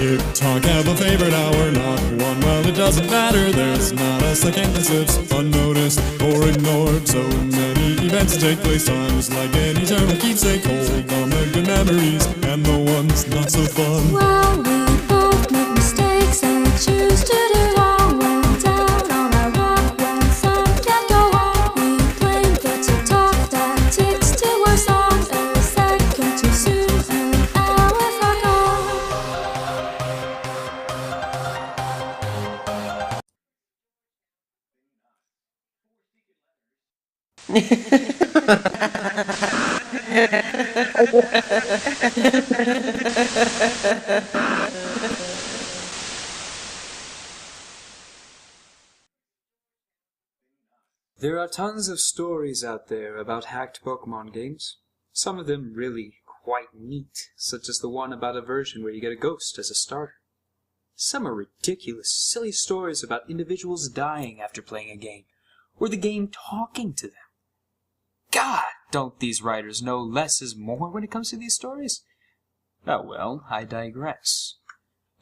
TikTok have a favorite hour, not one, well it doesn't matter. There's not a second that slips unnoticed or ignored. So many events take place, times like an eternal keepsake. Hold on the good memories and the ones not so fun. Well, we both make mistakes and choose to do wrong. When down on our luck, when some can't go on, we claim the TikTok that ticks to our songs. A second too soon, an hour forgone. There are tons of stories out there about hacked Pokemon games. Some of them really quite neat, such as the one about a version where you get a ghost as a starter. Some are ridiculous, silly stories about individuals dying after playing a game, or the game talking to them. God, don't these writers know less is more when it comes to these stories? Oh well, I digress.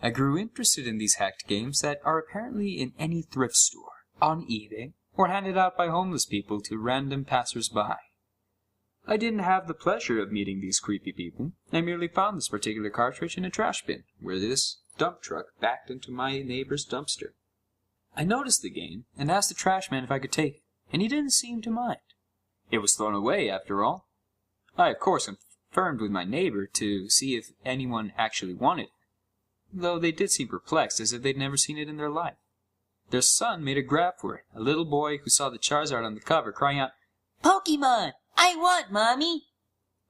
I grew interested in these hacked games that are apparently in any thrift store, on eBay, or handed out by homeless people to random passers-by. I didn't have the pleasure of meeting these creepy people. I merely found this particular cartridge in a trash bin, where this dump truck backed into my neighbor's dumpster. I noticed the game, and asked the trash man if I could take it, and he didn't seem to mind. It was thrown away, after all. I, of course, confirmed with my neighbor to see if anyone actually wanted it, though they did seem perplexed, as if they'd never seen it in their life. Their son made a grab for it, a little boy who saw the Charizard on the cover, crying out, "Pokemon! I want, Mommy!"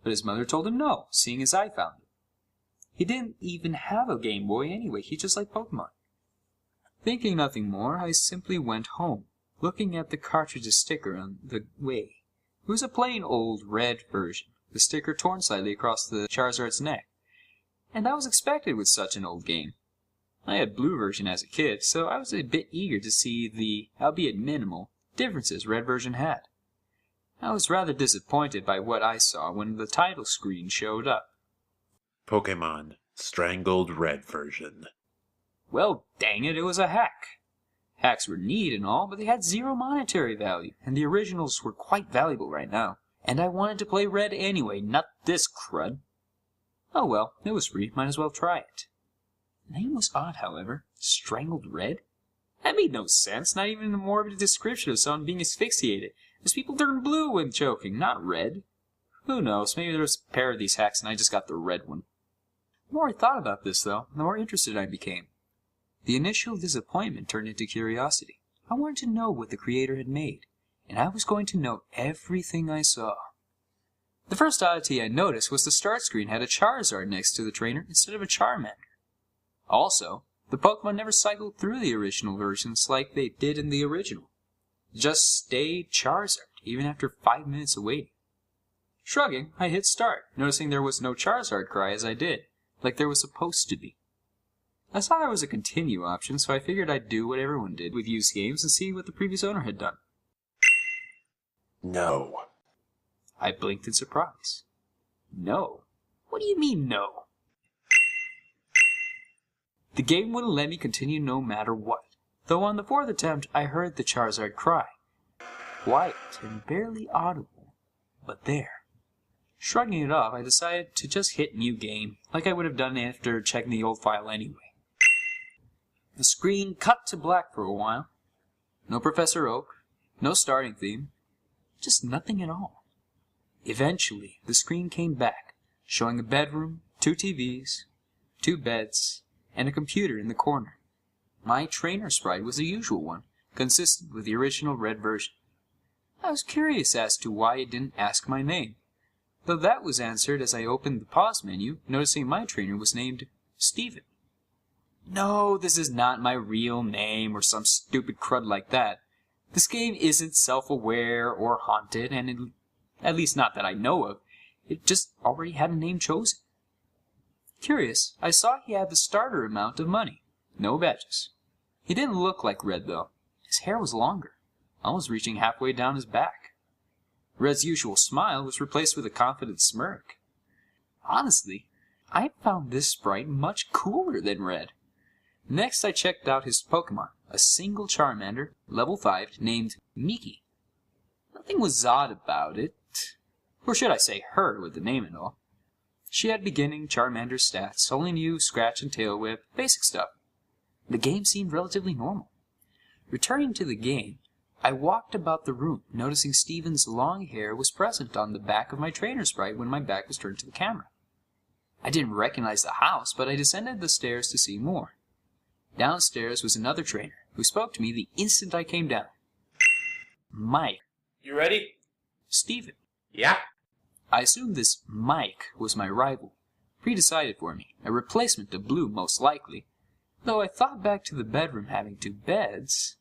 But his mother told him no, seeing as I found it. He didn't even have a Game Boy anyway, he just liked Pokemon. Thinking nothing more, I simply went home, looking at the cartridge's sticker on the way. It was a plain old red version, the sticker torn slightly across the Charizard's neck. And that was expected with such an old game. I had blue version as a kid, so I was a bit eager to see the, albeit minimal, differences red version had. I was rather disappointed by what I saw when the title screen showed up. Pokemon Strangled Red version. Well, dang it, it was a hack. Hacks were neat and all, but they had zero monetary value, and the originals were quite valuable right now. And I wanted to play red anyway, not this crud. Oh well, it was free, might as well try it. The name was odd, however. Strangled Red? That made no sense, not even a morbid description of someone being asphyxiated. As people turn blue when choking, not red. Who knows, maybe there was a pair of these hacks and I just got the red one. The more I thought about this, though, the more interested I became. The initial disappointment turned into curiosity. I wanted to know what the creator had made, and I was going to know everything I saw. The first oddity I noticed was the start screen had a Charizard next to the trainer instead of a Charmander. Also, the Pokemon never cycled through the original versions like they did in the original. Just stayed Charizard, even after 5 minutes of waiting. Shrugging, I hit start, noticing there was no Charizard cry as I did, like there was supposed to be. I saw there was a continue option, so I figured I'd do what everyone did with used games and see what the previous owner had done. No. I blinked in surprise. No? What do you mean, no? The game wouldn't let me continue no matter what, though on the fourth attempt I heard the Charizard cry. Quiet and barely audible, but there. Shrugging it off, I decided to just hit new game, like I would have done after checking the old file anyway. The screen cut to black for a while. No Professor Oak, no starting theme, just nothing at all. Eventually, the screen came back, showing a bedroom, 2 TVs, 2 beds, and a computer in the corner. My trainer sprite was the usual one, consistent with the original red version. I was curious as to why it didn't ask my name, though that was answered as I opened the pause menu, noticing my trainer was named Steven. No, this is not my real name or some stupid crud like that. This game isn't self-aware or haunted, and at least not that I know of. It just already had a name chosen. Curious, I saw he had the starter amount of money. No badges. He didn't look like Red, though. His hair was longer, almost reaching halfway down his back. Red's usual smile was replaced with a confident smirk. Honestly, I found this sprite much cooler than Red. Next, I checked out his Pokemon, a single Charmander, level 5, named Miki. Nothing was odd about it, or should I say her with the name and all. She had beginning Charmander stats, only knew Scratch and Tail Whip, basic stuff. The game seemed relatively normal. Returning to the game, I walked about the room, noticing Steven's long hair was present on the back of my trainer sprite when my back was turned to the camera. I didn't recognize the house, but I descended the stairs to see more. Downstairs was another trainer, who spoke to me the instant I came down. Mike. You ready? Steven. Yeah. I assumed this Mike was my rival, pre-decided for me, a replacement of Blue most likely, though I thought back to the bedroom having 2 beds,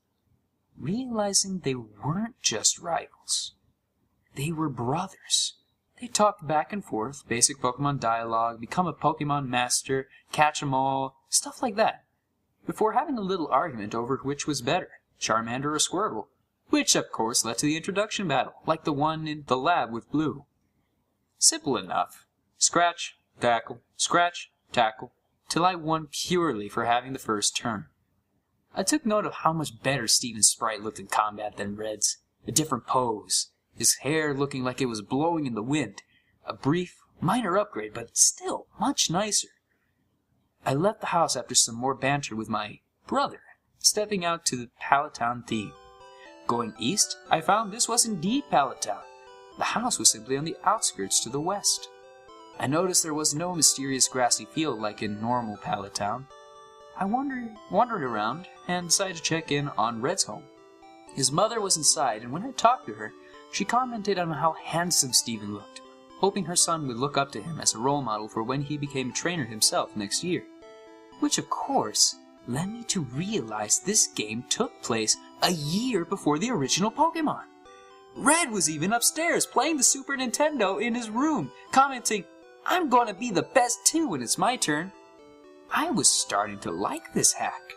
realizing they weren't just rivals. They were brothers. They talked back and forth, basic Pokemon dialogue, become a Pokemon master, catch 'em all, stuff like that, before having a little argument over which was better, Charmander or Squirtle, which of course led to the introduction battle, like the one in the lab with Blue. Simple enough. Scratch, tackle, till I won purely for having the first turn. I took note of how much better Steven's sprite looked in combat than Red's. A different pose, his hair looking like it was blowing in the wind. A brief, minor upgrade, but still much nicer. I left the house after some more banter with my brother, stepping out to the Pallet Town theme. Going east, I found this was indeed Pallet Town. The house was simply on the outskirts to the west. I noticed there was no mysterious grassy field like in normal Pallet Town. I wandered around and decided to check in on Red's home. His mother was inside, and when I talked to her, she commented on how handsome Steven looked, hoping her son would look up to him as a role model for when he became a trainer himself next year. Which, of course, led me to realize this game took place a year before the original Pokemon. Red was even upstairs playing the Super Nintendo in his room, commenting, "I'm gonna be the best too when it's my turn." I was starting to like this hack.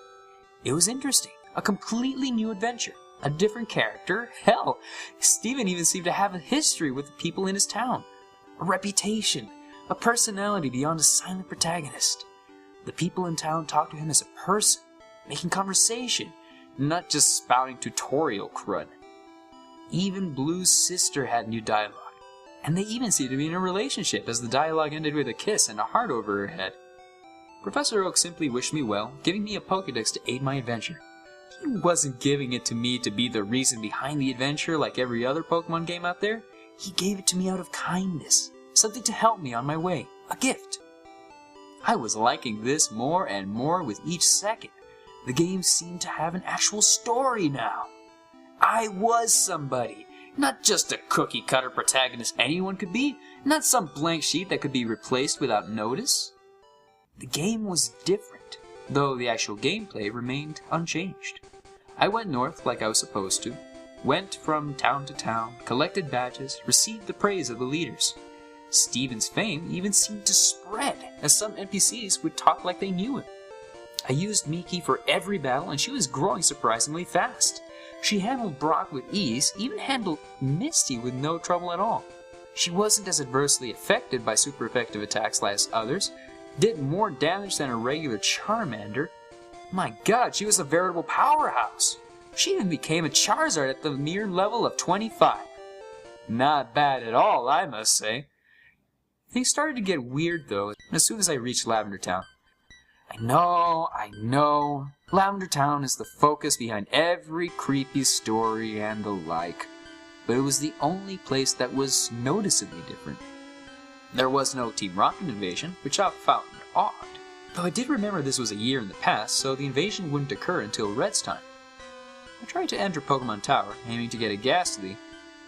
It was interesting, a completely new adventure, a different character. Hell, Steven even seemed to have a history with the people in his town, a reputation, a personality beyond a silent protagonist. The people in town talked to him as a person, making conversation, not just spouting tutorial crud. Even Blue's sister had new dialogue, and they even seemed to be in a relationship as the dialogue ended with a kiss and a heart over her head. Professor Oak simply wished me well, giving me a Pokédex to aid my adventure. He wasn't giving it to me to be the reason behind the adventure like every other Pokemon game out there. He gave it to me out of kindness, something to help me on my way, a gift. I was liking this more and more with each second. The game seemed to have an actual story now. I was somebody, not just a cookie-cutter protagonist anyone could be, not some blank sheet that could be replaced without notice. The game was different, though the actual gameplay remained unchanged. I went north like I was supposed to, went from town to town, collected badges, received the praise of the leaders. Steven's fame even seemed to spread, as some NPCs would talk like they knew him. I used Miki for every battle, and she was growing surprisingly fast. She handled Brock with ease, even handled Misty with no trouble at all. She wasn't as adversely affected by super effective attacks as others, did more damage than a regular Charmander. My god, she was a veritable powerhouse. She even became a Charizard at the mere level of 25. Not bad at all, I must say. Things started to get weird though, as soon as I reached Lavender Town. I know, Lavender Town is the focus behind every creepy story and the like, but it was the only place that was noticeably different. There was no Team Rocket invasion, which I found odd, though I did remember this was a year in the past, so the invasion wouldn't occur until Red's time. I tried to enter Pokemon Tower, aiming to get a Ghastly,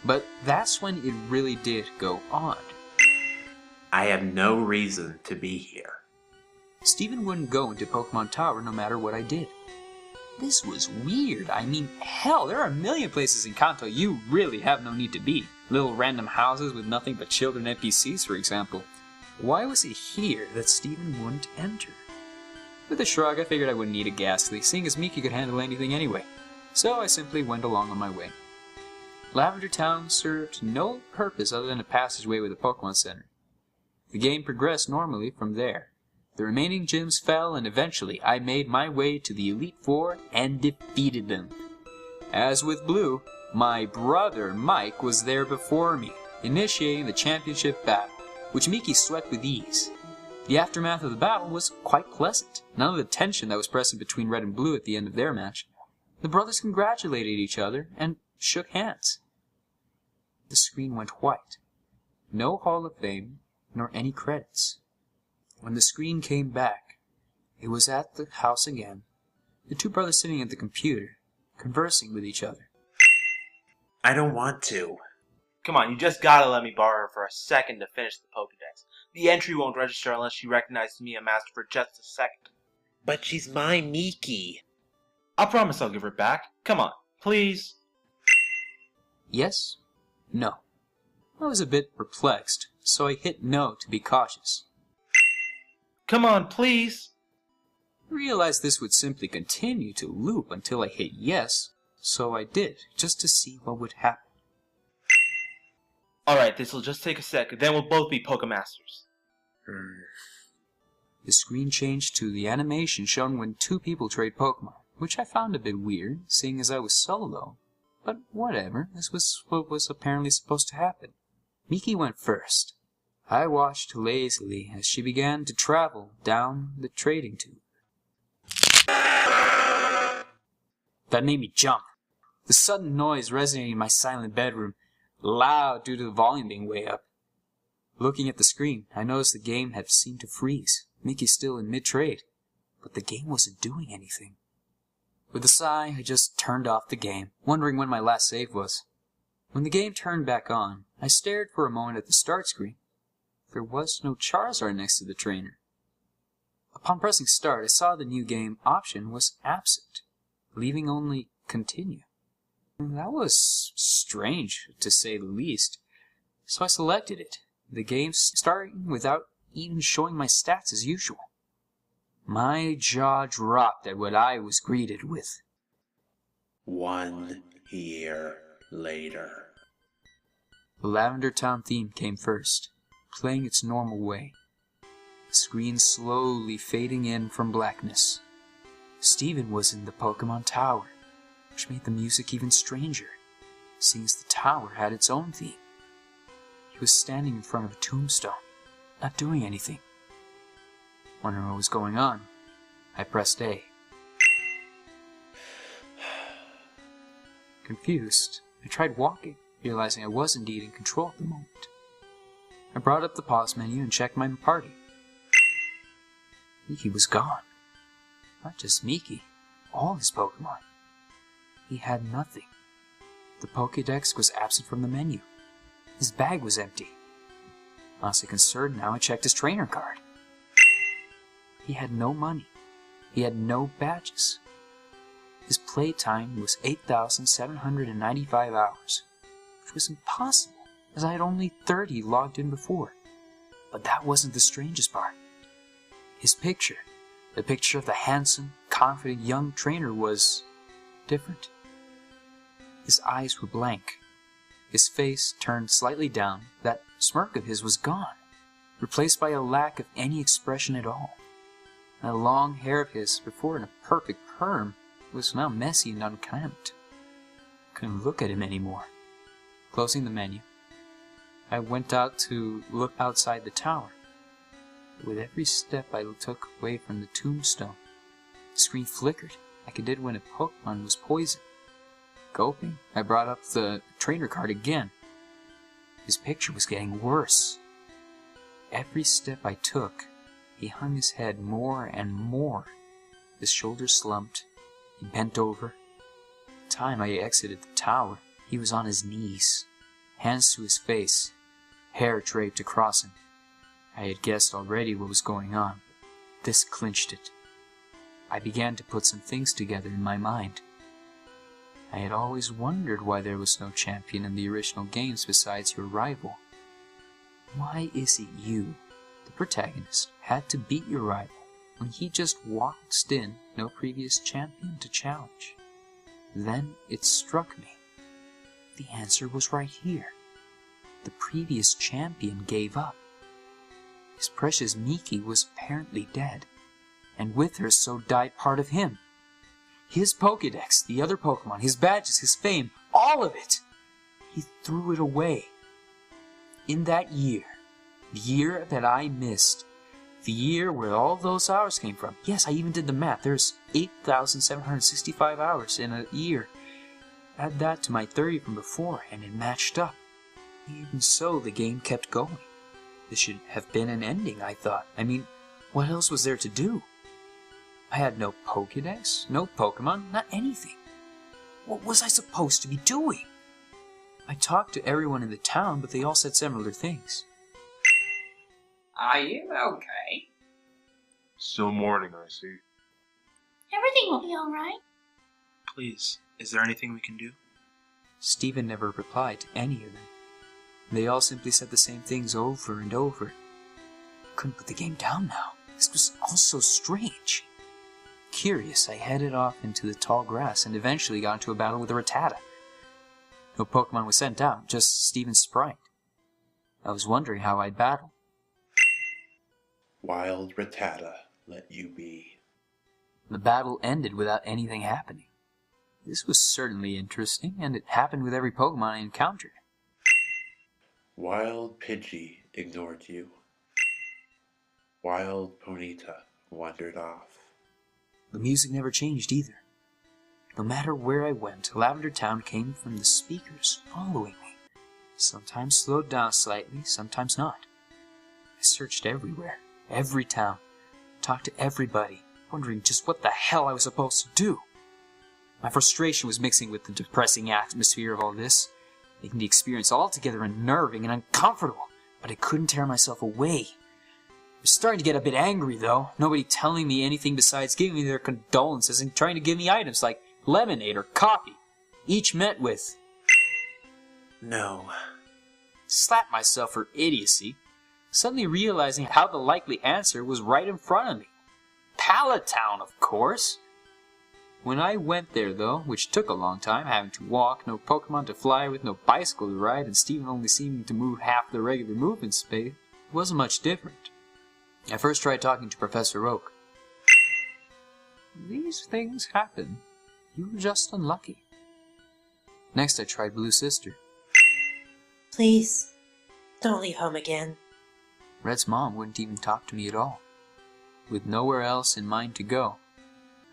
but that's when it really did go odd. I have no reason to be here. Steven wouldn't go into Pokemon Tower no matter what I did. This was weird. I mean, hell, there are a million places in Kanto you really have no need to be. Little random houses with nothing but children NPCs, for example. Why was it here that Steven wouldn't enter? With a shrug, I figured I wouldn't need a Ghastly, seeing as Miki could handle anything anyway. So I simply went along on my way. Lavender Town served no purpose other than a passageway with a Pokemon Center. The game progressed normally from there. The remaining gyms fell, and eventually I made my way to the Elite Four and defeated them. As with Blue, my brother Mike was there before me, initiating the championship battle, which Miki swept with ease. The aftermath of the battle was quite pleasant. None of the tension that was present between Red and Blue at the end of their match. The brothers congratulated each other and shook hands. The screen went white. No Hall of Fame, nor any credits. When the screen came back, it was at the house again, the two brothers sitting at the computer, conversing with each other. I don't want to. Come on, you just gotta let me borrow her for a second to finish the Pokedex. The entry won't register unless she recognizes me a master for just a second. But she's my Miki. I promise I'll give her back. Come on, please. Yes? No. I was a bit perplexed, so I hit no to be cautious. Come on, please. I realized this would simply continue to loop until I hit yes, so I did, just to see what would happen. Alright, this'll just take a second, then we'll both be Pokemasters. The screen changed to the animation shown when two people trade Pokemon, which I found a bit weird, seeing as I was solo. But whatever, this was what was apparently supposed to happen. Miki went first. I watched lazily as she began to travel down the trading tube. That made me jump. The sudden noise resonating in my silent bedroom, loud due to the volume being way up. Looking at the screen, I noticed the game had seemed to freeze. Mickey's still in mid-trade, but the game wasn't doing anything. With a sigh, I just turned off the game, wondering when my last save was. When the game turned back on, I stared for a moment at the start screen. There was no Charizard next to the trainer. Upon pressing start, I saw the new game option was absent, leaving only continue. That was strange, to say the least, so I selected it. The game starting without even showing my stats as usual. My jaw dropped at what I was greeted with. 1 year later. The Lavender Town theme came first, playing its normal way. The screen slowly fading in from blackness. Steven was in the Pokemon Tower, which made the music even stranger, seeing as the tower had its own theme. He was standing in front of a tombstone, not doing anything. Wondering what was going on, I pressed A. Confused, I tried walking, realizing I was indeed in control at the moment. I brought up the pause menu and checked my party. Miki was gone. Not just Miki, all his Pokemon. He had nothing. The Pokédex was absent from the menu. His bag was empty. Honestly concerned now, I checked his trainer card. He had no money. He had no badges. His playtime was 8,795 hours, which was impossible, as I had only 30 logged in before. But that wasn't the strangest part. His picture, the picture of the handsome, confident young trainer, was different. His eyes were blank. His face turned slightly down. That smirk of his was gone, replaced by a lack of any expression at all. And the long hair of his, before in a perfect perm, was now messy and unkempt. Couldn't look at him anymore. Closing the menu, I went out to look outside the tower. With every step I took away from the tombstone, the screen flickered like it did when a Pokemon was poisoned. Gulping, I brought up the trainer card again. His picture was getting worse. Every step I took, he hung his head more and more. His shoulders slumped. He bent over. The time I exited the tower, he was on his knees, hands to his face, hair draped across him. I had guessed already what was going on. This clinched it. I began to put some things together in my mind. I had always wondered why there was no champion in the original games besides your rival. Why is it you, the protagonist, had to beat your rival when he just waltzed in, no previous champion to challenge? Then it struck me. The answer was right here. The previous champion gave up. His precious Miki was apparently dead, and with her so died part of him. His Pokédex, the other Pokemon, his badges, his fame, all of it. He threw it away. In that year, the year that I missed, the year where all those hours came from. Yes, I even did the math. There's 8,765 hours in a year. Add that to my 30 from before, and it matched up. Even so, the game kept going. This should have been an ending, I thought. I mean, what else was there to do? I had no Pokédex, no Pokemon, not anything. What was I supposed to be doing? I talked to everyone in the town, but they all said similar things. Are you okay? Still mourning, I see. Everything will be alright. Please, is there anything we can do? Stephen never replied to any of them. They all simply said the same things over and over. Couldn't put the game down now. This was all so strange. Curious, I headed off into the tall grass and eventually got into a battle with a Rattata. No Pokemon was sent out, just Stephen's sprite. I was wondering how I'd battle. Wild Rattata, let you be. The battle ended without anything happening. This was certainly interesting, and it happened with every Pokemon I encountered. Wild Pidgey ignored you. Wild Ponyta wandered off. The music never changed either. No matter where I went, Lavender Town came from the speakers following me. Sometimes slowed down slightly, sometimes not. I searched everywhere, every town, talked to everybody, wondering just what the hell I was supposed to do. My frustration was mixing with the depressing atmosphere of all this, making the experience altogether unnerving and uncomfortable, but I couldn't tear myself away. I was starting to get a bit angry, though, nobody telling me anything besides giving me their condolences and trying to give me items like lemonade or coffee, each met with, No. slapped myself for idiocy, suddenly realizing how the likely answer was right in front of me. Pallet Town, of course! When I went there, though, which took a long time, having to walk, no Pokemon to fly with, no bicycle to ride, and Stephen only seeming to move half the regular movement space, it wasn't much different. I first tried talking to Professor Oak. These things happen. You were just unlucky. Next I tried Blue Sister. Please, don't leave home again. Red's mom wouldn't even talk to me at all. With nowhere else in mind to go,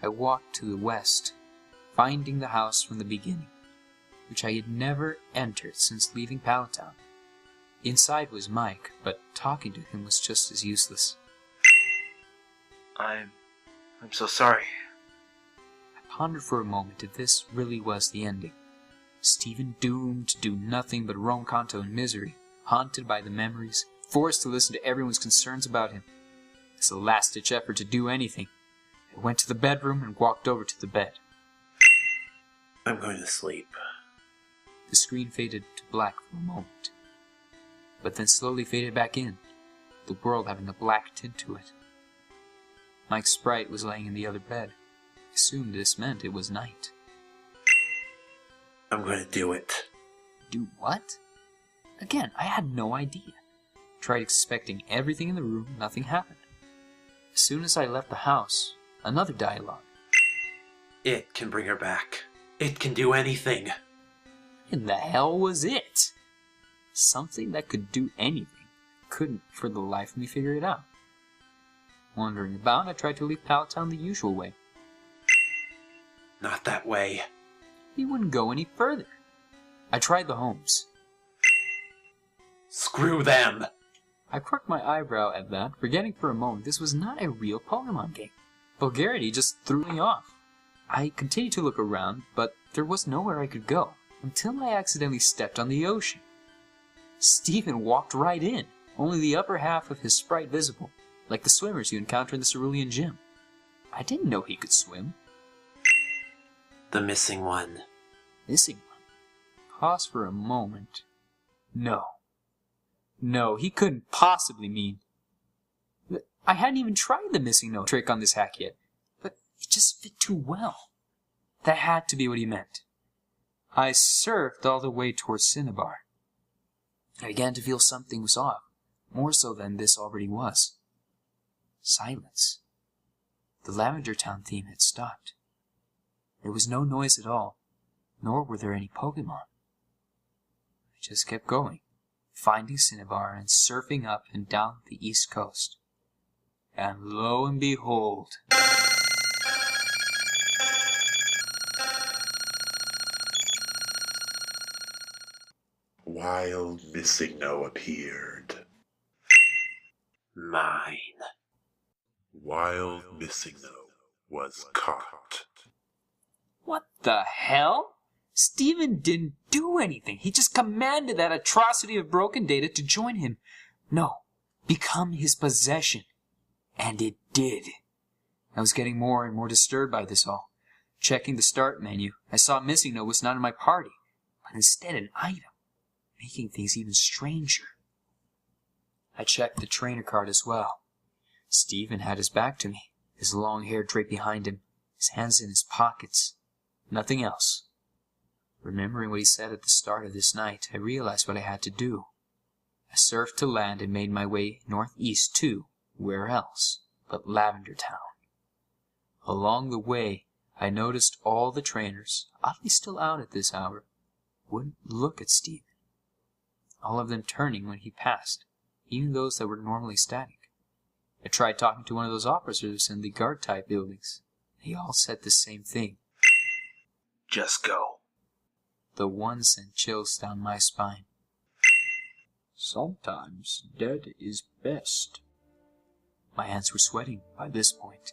I walked to the west, finding the house from the beginning, which I had never entered since leaving Pallet Town. Inside was Mike, but talking to him was just as useless. I'm so sorry. I pondered for a moment if this really was the ending. Stephen doomed to do nothing but roam Kanto in misery, haunted by the memories, forced to listen to everyone's concerns about him. As a last-ditch effort to do anything, I went to the bedroom and walked over to the bed. I'm going to sleep. The screen faded to black for a moment, but then slowly faded back in, the world having a black tint to it. Mike's sprite was laying in the other bed. I assumed this meant it was night. I'm going to do it. Do what? Again, I had no idea. Tried expecting everything in the room, nothing happened. As soon as I left the house, another dialogue. It can bring her back. It can do anything. In the hell was it? Something that could do anything. Couldn't, for the life of me, figure it out. Wandering about, I tried to leave Pallet Town the usual way. Not that way. He wouldn't go any further. I tried the homes. Screw them! I crooked my eyebrow at that, forgetting for a moment this was not a real Pokemon game. Vulgarity just threw me off. I continued to look around, but there was nowhere I could go, until I accidentally stepped on the ocean. Stephen walked right in, only the upper half of his sprite visible, like the swimmers you encounter in the Cerulean Gym. I didn't know he could swim. The missing one. Missing one? Pause for a moment. No. No, he couldn't possibly mean... I hadn't even tried the missing note trick on this hack yet, but it just fit too well. That had to be what he meant. I surfed all the way towards Cinnabar. I began to feel something was off. More so than this already was. Silence. The Lavender Town theme had stopped. There was no noise at all, nor were there any Pokemon. I just kept going, finding Cinnabar and surfing up and down the east coast. And lo and behold... Wild Missigno appeared. Mine. Wild Missigno was caught. What the hell? Steven didn't do anything. He just commanded that atrocity of broken data to join him. No, become his possession. And it did. I was getting more and more disturbed by this all. Checking the start menu, I saw Missigno was not in my party, but instead an item, making things even stranger. I checked the trainer card as well. Steven had his back to me, his long hair draped behind him, his hands in his pockets. Nothing else. Remembering what he said at the start of this night, I realized what I had to do. I surfed to land and made my way northeast to, where else but Lavender Town. Along the way, I noticed all the trainers, oddly still out at this hour, wouldn't look at Steven. All of them turning when he passed, even those that were normally static. I tried talking to one of those officers in the guard-type buildings. They all said the same thing. Just go. The one sent chills down my spine. Sometimes dead is best. My hands were sweating by this point.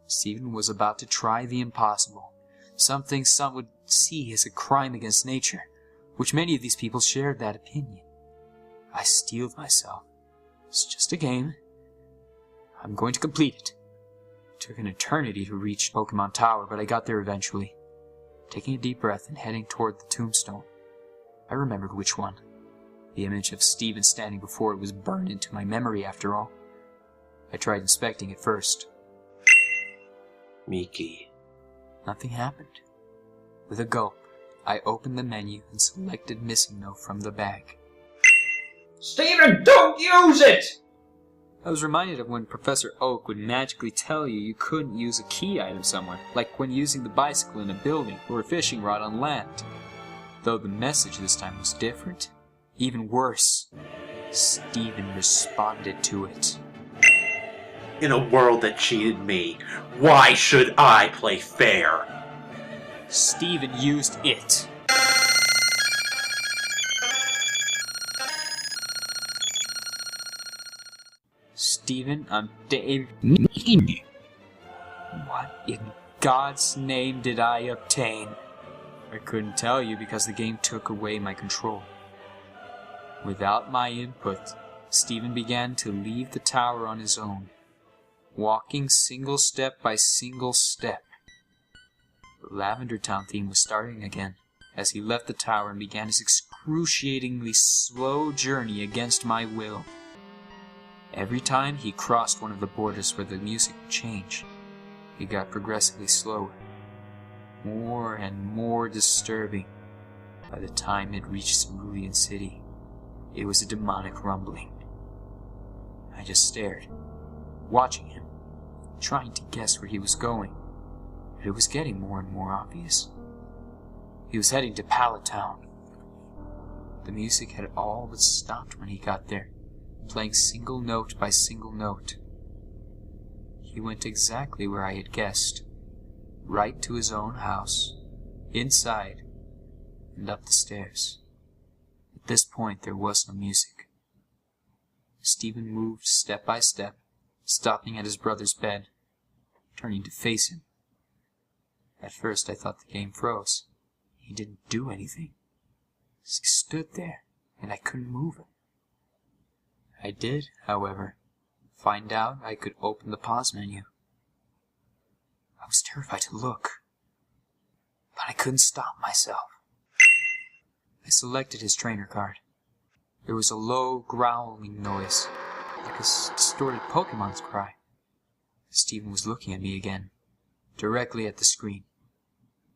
Steven was about to try the impossible, something some would see as a crime against nature, which many of these people shared that opinion. I steeled myself. It's just a game. I'm going to complete it. It took an eternity to reach Pokemon Tower, but I got there eventually. Taking a deep breath and heading toward the tombstone, I remembered which one. The image of Steven standing before it was burned into my memory after all. I tried inspecting it first. Miki. Nothing happened. With a gulp, I opened the menu and selected Missigno from the bag. Steven, don't use it! I was reminded of when Professor Oak would magically tell you couldn't use a key item somewhere, like when using the bicycle in a building or a fishing rod on land. Though the message this time was different. Even worse, Steven responded to it. In a world that cheated me, why should I play fair? Steven used it. Steven, I'm Dave. What in God's name did I obtain? I couldn't tell you because the game took away my control. Without my input, Steven began to leave the tower on his own, walking single step by single step. The Lavender Town theme was starting again as he left the tower and began his excruciatingly slow journey against my will. Every time he crossed one of the borders where the music would change, it got progressively slower, more and more disturbing. By the time it reached Cerulean City, it was a demonic rumbling. I just stared, watching him, trying to guess where he was going, but it was getting more and more obvious. He was heading to Pallet Town. The music had all but stopped when he got there, playing single note by single note. He went exactly where I had guessed, right to his own house, inside, and up the stairs. At this point there was no music. Steven moved step by step, stopping at his brother's bed, turning to face him. At first I thought the game froze. He didn't do anything. He stood there, and I couldn't move him. I did, however, find out I could open the pause menu. I was terrified to look, but I couldn't stop myself. I selected his trainer card. There was a low, growling noise, like a distorted Pokemon's cry. Steven was looking at me again, directly at the screen.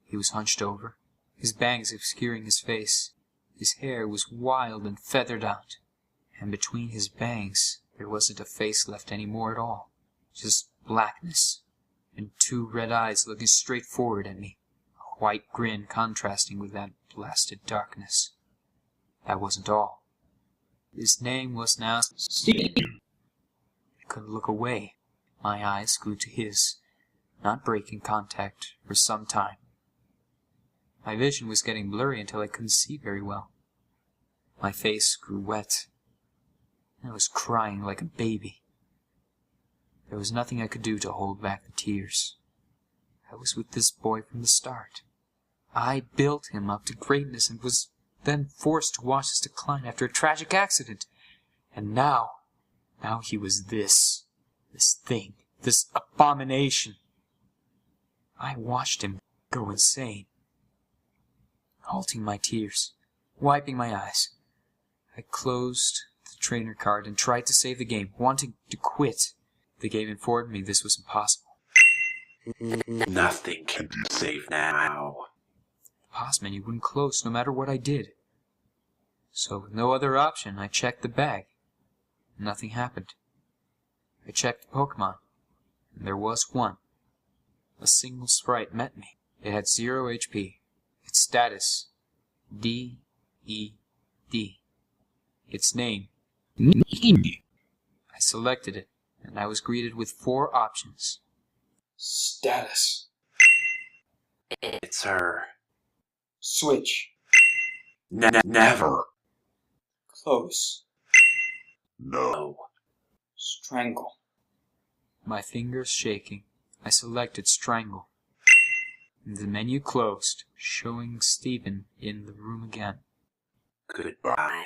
He was hunched over, his bangs obscuring his face. His hair was wild and feathered out, And between his bangs, there wasn't a face left anymore at all. Just blackness, and 2 red eyes looking straight forward at me. A white grin contrasting with that blasted darkness. That wasn't all. His name was now Steve. I couldn't look away. My eyes glued to his, not breaking contact for some time. My vision was getting blurry until I couldn't see very well. My face grew wet. I was crying like a baby. There was nothing I could do to hold back the tears. I was with this boy from the start. I built him up to greatness and was then forced to watch his decline after a tragic accident. And now he was this thing, this abomination. I watched him go insane. Halting my tears, wiping my eyes, I closed the trainer card and tried to save the game, wanting to quit. The game informed me this was impossible. Nothing can be saved now. The pause menu wouldn't close no matter what I did. So with no other option, I checked the bag. Nothing happened. I checked the Pokemon, and there was one. A single sprite met me. It had 0 HP. Its status, D-E-D. Its name, I selected it, and I was greeted with 4 options. Status. It's her. Switch. Never. Close. No. Strangle. My fingers shaking, I selected Strangle. And the menu closed, showing Stephen in the room again. Goodbye.